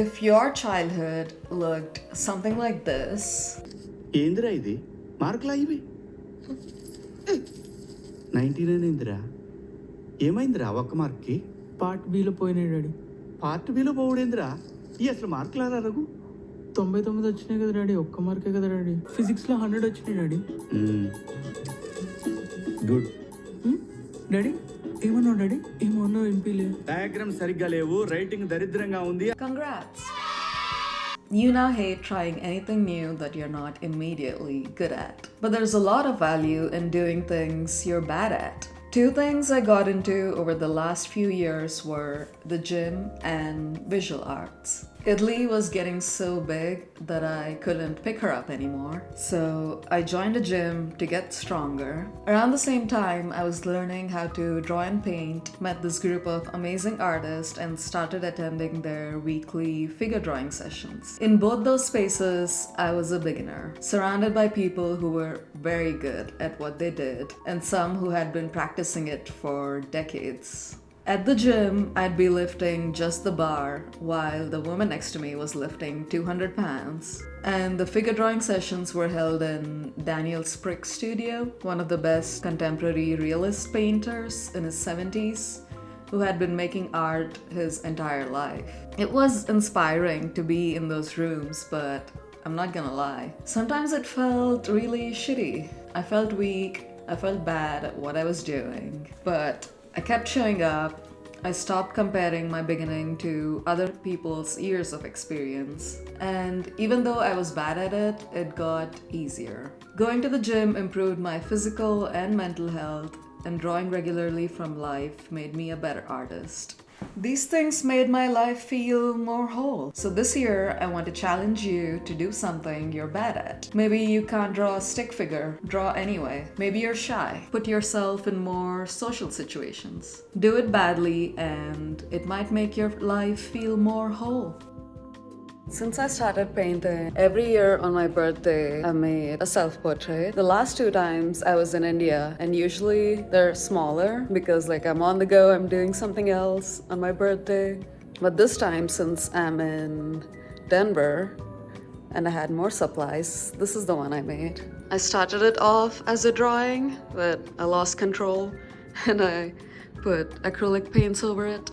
If your childhood looked something like this, ఏందిరా ఇది మార్కులా ఇవి 99 ఏందిరా ఏమైందిరా ఒక్క మార్క్కి పార్ట్ బిలో పోయినాయి డాడీ. పార్ట్ బిలో పోవడేందిరా ఈ అసలు మార్కులారా రఘు 99 వచ్చినాయి కదా డాడీ, ఒక్క మార్కే కదా డాడీ. ఫిజిక్స్లో 100 వచ్చినాయి డాడీ. గుడ్ డాడీ ఏమన్నావు డాడీ? ఏమన్నావు ఎంపీలే? డయాగ్రామ్ సరిగ్గా లేవు, రైటింగ్ దరిద్రంగా ఉంది. congrats! You now hate trying anything new that you're not immediately good at. But there's a lot of value in doing things you're bad at. Two things I got into over the last few years were the gym and visual arts. Italy was getting so big that I couldn't pick her up anymore, so I joined a gym to get stronger. Around the same time, I was learning how to draw and paint, met this group of amazing artists, and started attending their weekly figure drawing sessions. In both those spaces, I was a beginner, surrounded by people who were very good at what they did, and some who had been practicing it for decades. At the gym, I'd be lifting just the bar while the woman next to me was lifting 200 pounds. And the figure drawing sessions were held in Daniel Sprick's studio, one of the best contemporary realist painters in his 70s, who had been making art his entire life. It was inspiring to be in those rooms, but I'm not gonna lie. Sometimes it felt really shitty. I felt weak, I felt bad at what I was doing, but I kept showing up. I stopped comparing my beginning to other people's years of experience. And even though I was bad at it, it got easier. Going to the gym improved my physical and mental health, and drawing regularly from life made me a better artist. These things made my life feel more whole. So this year, I want to challenge you to do something you're bad at. Maybe you can't draw a stick figure. Draw anyway. Maybe you're shy. Put yourself in more social situations. Do it badly and it might make your life feel more whole. Since I started painting, every year on my birthday, I made a self-portrait. The last two times I was in India, and usually they're smaller because I'm on the go, I'm doing something else on my birthday. But this time, since I'm in Denver and I had more supplies, this is the one I made. I started it off as a drawing, but I lost control and I put acrylic paints over it.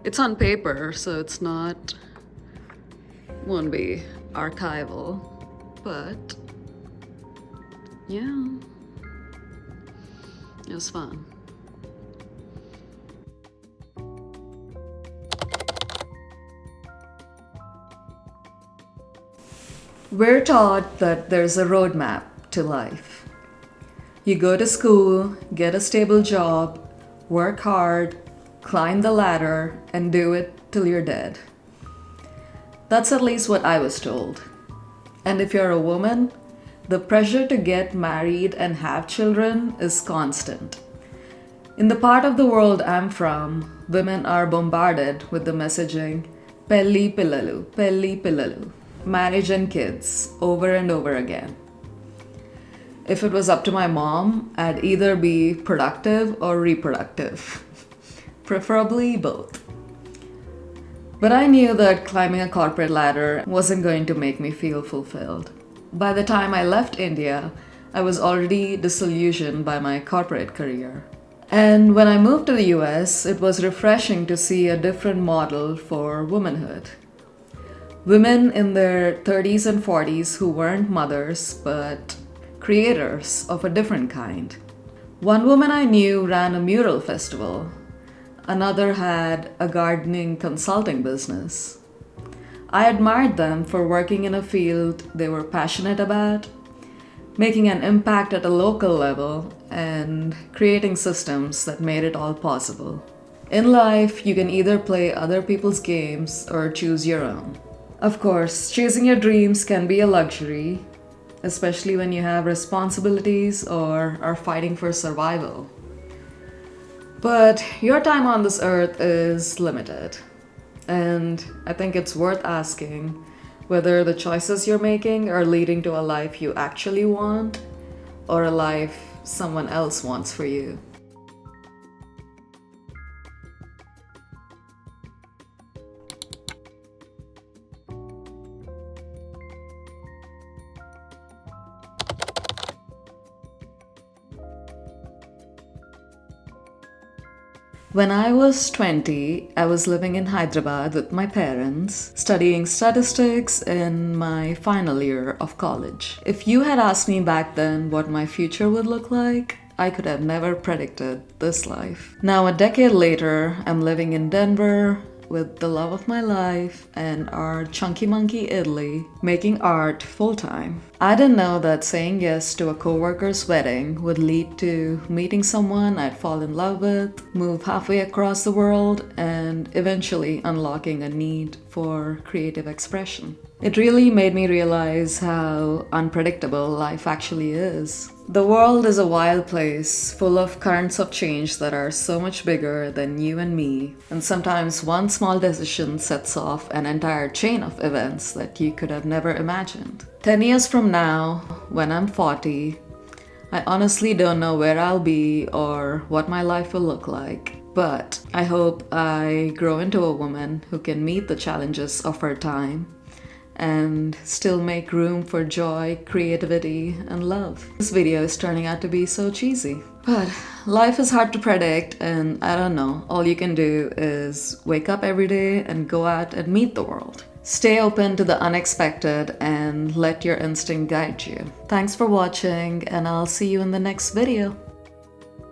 It's on paper, so it's won't be archival, but yeah, it was fun. We're taught that there's a roadmap to life. You go to school, get a stable job, work hard, climb the ladder, and do it till you're dead. That's at least what I was told. And if you're a woman, the pressure to get married and have children is constant. In the part of the world I'm from, women are bombarded with the messaging, pelli pillalu, marriage and kids, over and over again. If it was up to my mom, I'd either be productive or reproductive, preferably both. But I knew that climbing a corporate ladder wasn't going to make me feel fulfilled. By the time I left India, I was already disillusioned by my corporate career. And when I moved to the US, it was refreshing to see a different model for womanhood. Women in their 30s and 40s who weren't mothers, but creators of a different kind. One woman I knew ran a mural festival. Another had a gardening consulting business. I admired them for working in a field they were passionate about, making an impact at a local level, and creating systems that made it all possible. In life, you can either play other people's games or choose your own. Of course, chasing your dreams can be a luxury, especially when you have responsibilities or are fighting for survival. But your time on this earth is limited, and I think it's worth asking whether the choices you're making are leading to a life you actually want or a life someone else wants for you. When I was 20, I was living in Hyderabad with my parents, studying statistics in my final year of college. If you had asked me back then what my future would look like, I could have never predicted this life. Now, a decade later, I'm living in Denver with the love of my life and our chunky monkey Italy, making art full time. I didn't know that saying yes to a coworker's wedding would lead to meeting someone I'd fall in love with, move halfway across the world, and eventually unlocking a need for creative expression. It really made me realize how unpredictable life actually is. The world is a wild place, full of currents of change that are so much bigger than you and me, and sometimes one small decision sets off an entire chain of events that you could have never imagined. 10 years from now, when I'm 40, I honestly don't know where I'll be or what my life will look like. But I hope I grow into a woman who can meet the challenges of her time and still make room for joy, creativity, and love. This video is turning out to be so cheesy. But life is hard to predict, and I don't know, all you can do is wake up every day and go out and meet the world. Stay open to the unexpected and let your instinct guide you. Thanks for watching, and I'll see you in the next video.